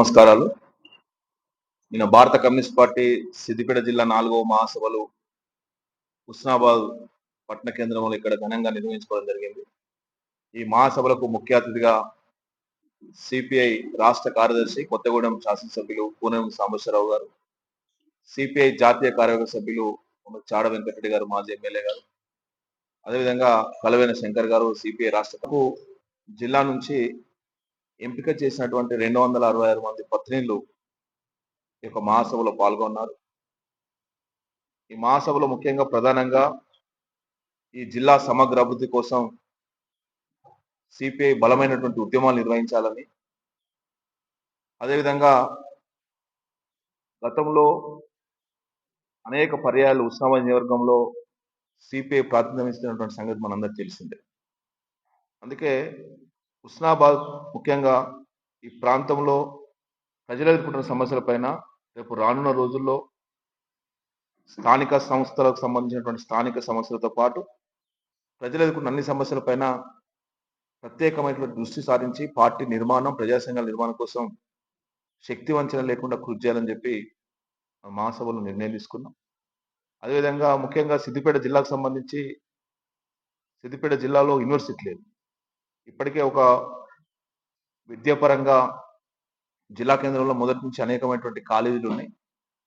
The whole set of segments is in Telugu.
నమస్కారాలు. నిన్న భారత కమ్యూనిస్ట్ పార్టీ సిద్దిపేట జిల్లా 4వ మహాసభలు హుస్నాబాద్ పట్టణ కేంద్రంలో ఇక్కడ ఘనంగా నిర్వహించుకోవడం జరిగింది. ఈ మహాసభలకు ముఖ్య అతిథిగా సిపిఐ రాష్ట్ర కార్యదర్శి కొత్తగూడెం శాసనసభ్యులు పూనం సాంబశివరావు గారు, సిపిఐ జాతీయ కార్యవర్గ సభ్యులు చాడ వెంకటరెడ్డి గారు, మాజీ ఎమ్మెల్యే గారు, అదేవిధంగా కలవేన శంకర్ గారు, సిపిఐ రాష్ట్ర జిల్లా నుంచి ఎంపిక చేసినటువంటి 266 మంది ప్రతినిధులు ఈ యొక్క మహాసభలో పాల్గొన్నారు. ఈ మహాసభలో ముఖ్యంగా ప్రధానంగా ఈ జిల్లా సమగ్ర అభివృద్ధి కోసం సిపిఐ బలమైనటువంటి ఉద్యమాలు నిర్వహించాలని, అదేవిధంగా గతంలో అనేక పర్యాయాలు ఉస్మానాబాద్ నియోజకవర్గంలో సిపిఐ ప్రాతినిధ్యం ఇస్తున్నటువంటి సంగతి మనందరికీ తెలిసిందే. అందుకే హుస్నాబాద్ ముఖ్యంగా ఈ ప్రాంతంలో ప్రజలు ఎదుర్కొంటున్న సమస్యలపైన రేపు రానున్న రోజుల్లో స్థానిక సంస్థలకు సంబంధించినటువంటి స్థానిక సమస్యలతో పాటు ప్రజలు ఎదుర్కొన్న అన్ని సమస్యలపైన ప్రత్యేకమైనటువంటి దృష్టి సారించి పార్టీ నిర్మాణం, ప్రజా సంఘాల నిర్మాణం కోసం శక్తి వంచన లేకుండా కృషి చేయాలని చెప్పి మహాసభలో నిర్ణయం తీసుకున్నాం. అదేవిధంగా ముఖ్యంగా సిద్దిపేట జిల్లాకు సంబంధించి సిద్దిపేట జిల్లాలో యూనివర్సిటీ లేదు. ఇప్పటికే ఒక విద్యాపరంగా జిల్లా కేంద్రంలో మొదటి నుంచి అనేకమైనటువంటి కాలేజీలు ఉన్నాయి.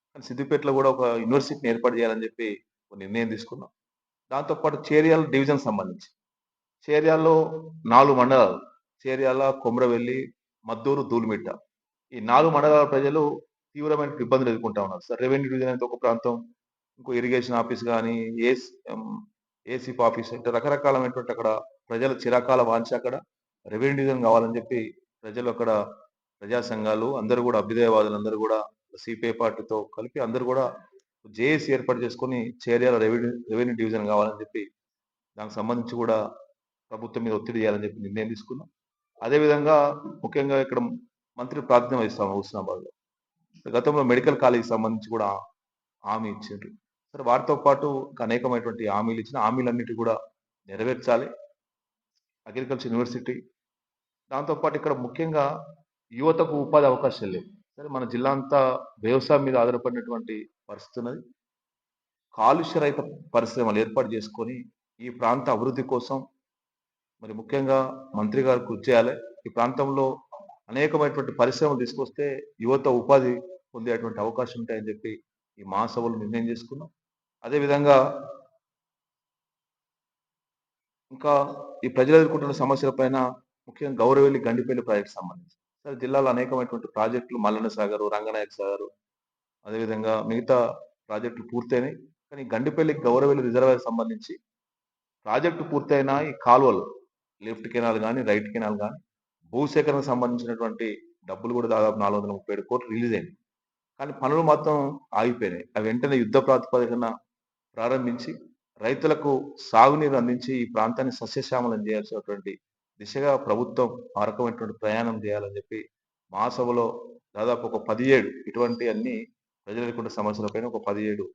కానీ సిద్దిపేటలో కూడా ఒక యూనివర్సిటీని ఏర్పాటు చేయాలని చెప్పి ఒక నిర్ణయం తీసుకున్నాం. దాంతోపాటు చేర్యాల డివిజన్ సంబంధించి చేర్యాల్లో 4 మండలాలు, చేర్యాల, కొమ్రవెల్లి, మద్దూరు, దూలిమిట్ట, ఈ 4 మండలాల ప్రజలు తీవ్రమైన ఇబ్బందులు ఎదుర్కొంటా ఉన్నారు సార్. రెవెన్యూ డివిజన్ అయితే ఒక ప్రాంతం, ఇంకో ఇరిగేషన్ ఆఫీస్ కానీ, ఏసీఫ్ ఆఫీస్ అంటే రకరకాలమైనటువంటి అక్కడ ప్రజల చిరకాల వాంఛ అక్కడ రెవెన్యూ డివిజన్ కావాలని చెప్పి ప్రజలు అక్కడ ప్రజా సంఘాలు అందరూ కూడా, అభ్యుదయవాదులు అందరూ కూడా సిపిఐ పార్టీతో కలిపి అందరూ కూడా జేఏసీ ఏర్పాటు చేసుకొని చేర్యాల రెవెన్యూ డివిజన్ కావాలని చెప్పి దానికి సంబంధించి కూడా ప్రభుత్వం మీద ఒత్తిడి చేయాలని చెప్పి నిర్ణయం తీసుకున్నాం. అదేవిధంగా ముఖ్యంగా ఇక్కడ మంత్రి ప్రాతినిధ్యం వహిస్తాము హుస్నాబాద్లో. గతంలో మెడికల్ కాలేజీకి సంబంధించి కూడా హామీ ఇచ్చిండ్రు. సరే, వాటితో పాటు అనేకమైనటువంటి హామీలు ఇచ్చిన హామీలన్నిటి కూడా నెరవేర్చాలి. అగ్రికల్చర్ యూనివర్సిటీ, దాంతోపాటు ఇక్కడ ముఖ్యంగా యువతకు ఉపాధి అవకాశాలు లేవు. సరే, మన జిల్లా అంతా వ్యవసాయం మీద ఆధారపడినటువంటి పరిస్థితి ఉన్నది. కాలుష్య రహిత పరిశ్రమలు ఏర్పాటు చేసుకొని ఈ ప్రాంత అభివృద్ధి కోసం మరి ముఖ్యంగా మంత్రి గారు కృషి చేయాలి. ఈ ప్రాంతంలో అనేకమైనటువంటి పరిశ్రమలు తీసుకొస్తే యువత ఉపాధి పొందేటువంటి అవకాశం ఉంటాయని చెప్పి ఈ మహాసభలు నిర్ణయం చేసుకున్నాం. అదేవిధంగా ఇంకా ఈ ప్రజలు ఎదుర్కొంటున్న సమస్యలపైన ముఖ్యంగా గౌరవెల్లి గండిపల్లి ప్రాజెక్టు సంబంధించి సరే, జిల్లాలో అనేకమైనటువంటి ప్రాజెక్టులు మల్లన్న సాగరు, రంగనాయక సాగరు, అదేవిధంగా మిగతా ప్రాజెక్టులు పూర్తయినాయి. కానీ గండిపల్లి గౌరవెల్లి రిజర్వాయర్ సంబంధించి ప్రాజెక్టు పూర్తయినా ఈ కాలువలు లెఫ్ట్ కెనాల్ కానీ, రైట్ కెనాల్ కానీ, భూసేకరణకు సంబంధించినటువంటి డబ్బులు కూడా దాదాపు 437 కోట్లు రిలీజ్ అయింది. కానీ పనులు మాత్రం ఆగిపోయినాయి. అవి వెంటనే యుద్ధ ప్రాతిపదికన ప్రారంభించి రైతులకు సాగునీరు అందించి ఈ ప్రాంతాన్ని సస్యశ్యామలం చేయాల్సినటువంటి దిశగా ప్రభుత్వం ఆ రకమైనటువంటి ప్రయాణం చేయాలని చెప్పి మహాసభలో దాదాపు ఒక 17 ఇటువంటి అన్ని ప్రజలు ఎదుర్కొన్న సమస్యలపైన ఒక 17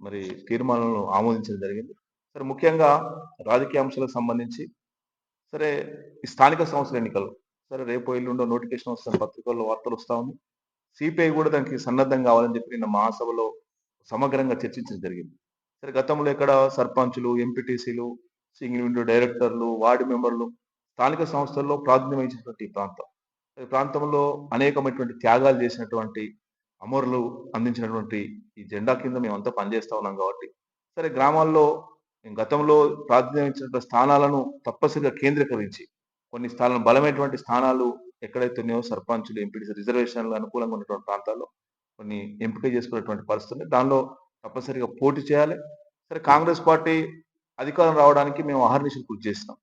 మరి తీర్మానాలను ఆమోదించడం జరిగింది. సరే, ముఖ్యంగా రాజకీయ అంశాలకు సంబంధించి సరే, ఈ స్థానిక సంస్థల ఎన్నికలు సరే రేపు ఎల్లుండో నోటిఫికేషన్ వస్తున్న పత్రికల్లో వార్తలు వస్తా ఉంది. సిపిఐ కూడా దానికి సన్నద్ధం కావాలని చెప్పి నిన్న మహాసభలో సమగ్రంగా చర్చించడం జరిగింది. సరే, గతంలో ఇక్కడ సర్పంచులు, ఎంపీటీసీలు, సింగిల్ విండో డైరెక్టర్లు, వార్డు మెంబర్లు స్థానిక సంస్థల్లో ప్రాతినిధ్యం వహించినటువంటి ఈ ప్రాంతం. ఈ ప్రాంతంలో అనేకమైనటువంటి త్యాగాలు చేసినటువంటి అమరులు అందించినటువంటి ఈ జెండా కింద మేమంతా పనిచేస్తా ఉన్నాం కాబట్టి సరే, గ్రామాల్లో గతంలో ప్రాతినిధ్యం ఇచ్చినటువంటి స్థానాలను తప్పనిసరిగా కేంద్రీకరించి కొన్ని స్థానాలను బలమైనటువంటి స్థానాలు ఎక్కడైతే ఉన్నాయో సర్పంచులు, ఎంపీటీసీ రిజర్వేషన్లు అనుకూలంగా ఉన్నటువంటి ప్రాంతాల్లో కొన్ని ఎంపిక చేసుకునేటువంటి పరిస్థితి, దానిలో తప్పనిసరిగా పోటీ చేయాలి. సరే, కాంగ్రెస్ పార్టీ అధికారం రావడానికి మేము అహర్నిశలు కృషి చేసినాం.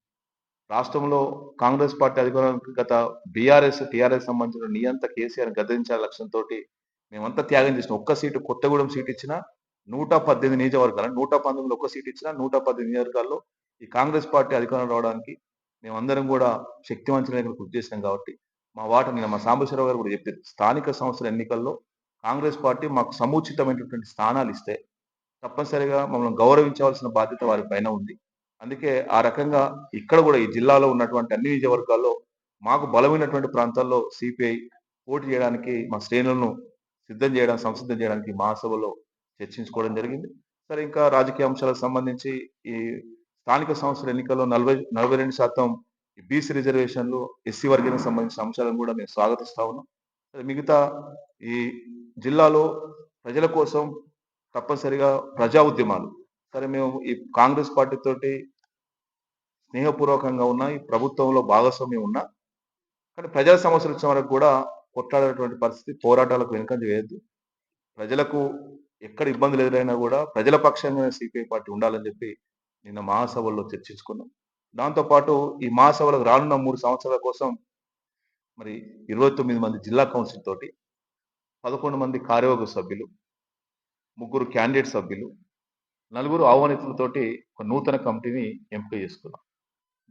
రాష్ట్రంలో కాంగ్రెస్ పార్టీ అధికారానికి గత బీఆర్ఎస్, టీఆర్ఎస్ సంబంధించిన నియంత కేసీఆర్ గద్దించాల లక్ష్యంతో మేమంతా త్యాగం చేసినాం. ఒక్క సీటు కొత్తగూడెం సీట్ ఇచ్చినా 118 నియోజకవర్గాలు, 119 ఒక్క సీట్ ఇచ్చినా 118 నియోజకవర్గాల్లో ఈ కాంగ్రెస్ పార్టీ అధికారం రావడానికి మేమందరం కూడా శక్తివంచనగా కృషి చేసినాం. కాబట్టి మా వాట నిన్న మా సాంబశివరావు గారు కూడా చెప్పారు, స్థానిక సంస్థల ఎన్నికల్లో కాంగ్రెస్ పార్టీ మాకు సముచితమైనటువంటి స్థానాలు ఇస్తే తప్పనిసరిగా మమ్మల్ని గౌరవించవలసిన బాధ్యత వారి పైన ఉంది. అందుకే ఆ రకంగా ఇక్కడ కూడా ఈ జిల్లాలో ఉన్నటువంటి అన్ని నియోజకవర్గాల్లో మాకు బలమైనటువంటి ప్రాంతాల్లో సిపిఐ పోటీ చేయడానికి మా శ్రేణులను సిద్ధం చేయడం, సంసిద్ధం చేయడానికి మహాసభలో చర్చించుకోవడం జరిగింది. సరే ఇంకా రాజకీయ అంశాలకు సంబంధించి ఈ స్థానిక సంస్థల ఎన్నికల్లో 42% ఈ బీసీ రిజర్వేషన్లు, ఎస్సీ వర్గానికి సంబంధించిన అంశాలను కూడా మేము స్వాగతిస్తా ఉన్నాం. మిగతా ఈ జిల్లాలో ప్రజల కోసం తప్పనిసరిగా ప్రజా ఉద్యమాలు. సరే మేము ఈ కాంగ్రెస్ పార్టీ తోటి స్నేహపూర్వకంగా ఉన్న ఈ ప్రభుత్వంలో భాగస్వామ్యం ఉన్నా కానీ ప్రజా సమస్యలు వచ్చిన వరకు కూడా కొట్లాడేటువంటి పరిస్థితి, పోరాటాలకు వెనుకంజ వేయద్దు. ప్రజలకు ఎక్కడ ఇబ్బందులు ఎదురైనా కూడా ప్రజల పక్షంగానే సిపిఐ పార్టీ ఉండాలని చెప్పి నిన్న మహాసభల్లో చర్చించుకున్నాం. దాంతోపాటు ఈ మహాసభలకు రానున్న 3 సంవత్సరాల కోసం మరి 29 మంది జిల్లా కౌన్సిల్ తోటి 11 మంది కార్యవర్గ సభ్యులు, 3 క్యాండిడేట్ సభ్యులు, 4 ఆహ్వానితులతోటి ఒక నూతన కమిటీని ఎంపిక చేసుకున్నాం.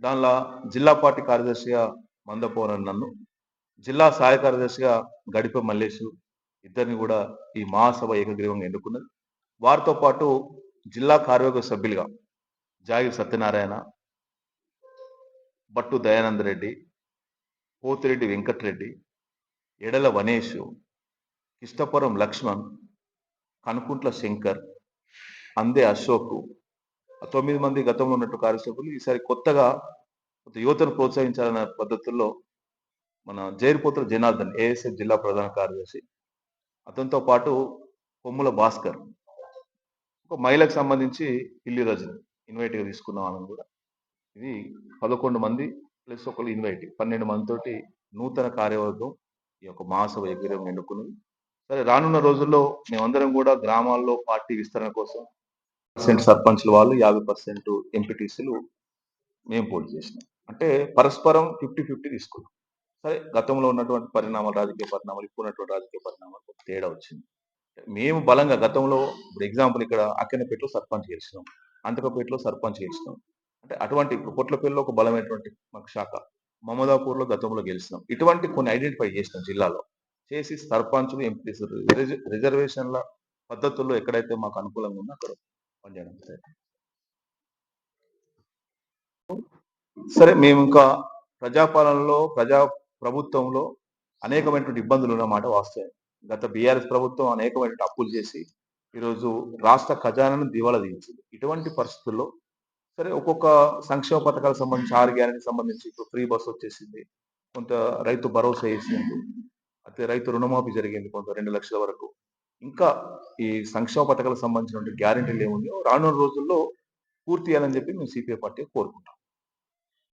దానిలో జిల్లా పార్టీ కార్యదర్శిగా మందపోరని నన్ను, జిల్లా సహాయ కార్యదర్శిగా గడిప మల్లేషు ఇద్దరిని కూడా ఈ మహాసభ ఏకగ్రీవంగా ఎన్నుకున్నది. వారితో పాటు జిల్లా కార్యవర్గ సభ్యులుగా జాగిరి సత్యనారాయణ, బట్టు దయానంద రెడ్డి, పోతిరెడ్డి వెంకటరెడ్డి, ఎడల వనేష్, కిష్టపురం లక్ష్మణ్, కనుకుంట్ల శంకర్, అందే అశోక్, 9 మంది గతంలో ఉన్నట్టు కార్యసభ్యులు ఈసారి కొత్తగా యువతను ప్రోత్సహించాలనే పద్ధతుల్లో మన జైర్పోతుల జనార్దన్ ఏఎస్ఎఫ్ జిల్లా ప్రధాన కార్యదర్శి, అతనితో పాటు కొమ్ముల భాస్కర్, ఒక మహిళకు సంబంధించి పిల్లి రజని ఇన్వైట్గా తీసుకున్నాం. ఆమెను కూడా ఇది 11 మంది ప్లస్ ఒకళ్ళు ఇన్వైట్ 12 మంది తోటి నూతన కార్యవర్గం ఈ యొక్క మహాసభ ఏకగ్రీవం ఎన్నుకున్నది. సరే రానున్న రోజుల్లో మేమందరం కూడా గ్రామాల్లో పార్టీ విస్తరణ కోసం సర్పంచ్లు వాళ్ళు 50% ఎంపీటీసీలు మేము పోటీ చేసినాం. అంటే పరస్పరం 50-50 తీసుకున్నాం. సరే గతంలో ఉన్నటువంటి పరిణామాలు, రాజకీయ పరిణామాలు, ఇప్పుడు ఉన్నటువంటి రాజకీయ పరిణామాలు తేడా వచ్చింది. మేము బలంగా గతంలో ఇప్పుడు ఎగ్జాంపుల్ ఇక్కడ అక్కెనపేటలో సర్పంచ్ గెలిచినాం, అంతకపేటలో సర్పంచ్ గెలిచినాం. అంటే అటువంటి ఇప్పుడు పొట్లపల్లిలో ఒక బలమైనటువంటి మాకు శాఖ, మమదాపూర్లో గతంలో గెలిచినాం. ఇటువంటి కొన్ని ఐడెంటిఫై చేసినాం జిల్లాలో, చేసి సర్పంచ్లు ఎంపీటీసీ రిజర్వేషన్ల పద్ధతుల్లో ఎక్కడైతే మాకు అనుకూలంగా ఉందో అక్కడ పనిచేయడం. సరే మేము ఇంకా ప్రజాపాలనలో ప్రభుత్వంలో అనేకమైనటువంటి ఇబ్బందులు ఉన్నమాట వాస్తవం. గత బీఆర్ఎస్ ప్రభుత్వం అనేకమైనటువంటి అప్పులు చేసి ఈరోజు రాష్ట్ర ఖజానాను దివాలా తీయించింది. ఇటువంటి పరిస్థితుల్లో సరే ఒక్కొక్క సంక్షేమ పథకాలకు సంబంధించి 6 గ్యారెంటీకి సంబంధించి ఇప్పుడు ఫ్రీ బస్ వచ్చేసింది, కొంత రైతు భరోసా వేసింది, అయితే రైతు రుణమాఫీ జరిగింది కొంత 2 లక్షల వరకు. ఇంకా ఈ సంక్షేమ పథకాలకు సంబంధించినటువంటి గ్యారెంటీలు ఏముందో రానున్న రోజుల్లో పూర్తి చేయాలని చెప్పి మేము సిపిఐ పార్టీ కోరుకుంటాం.